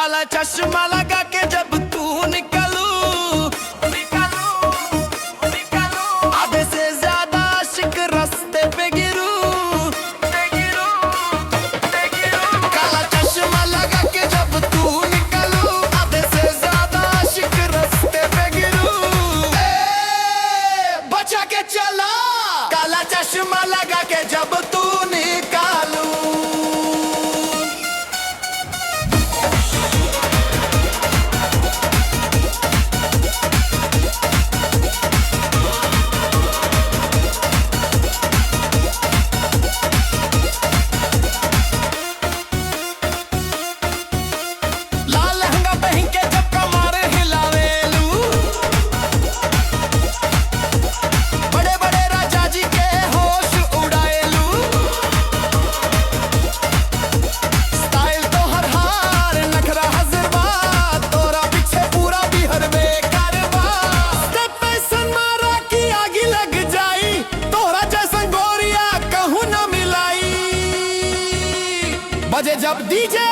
काला चश्मा लगा के जब तू निकलू आधे से ज्यादा आशिक रास्ते पे गिरू। काला चश्मा लगा के जब तू निकलू आधे से ज्यादा आशिक रास्ते पे गिरू। बचा के चला काला चश्मा लगा के जब तू निकालू। बजे जब डीजे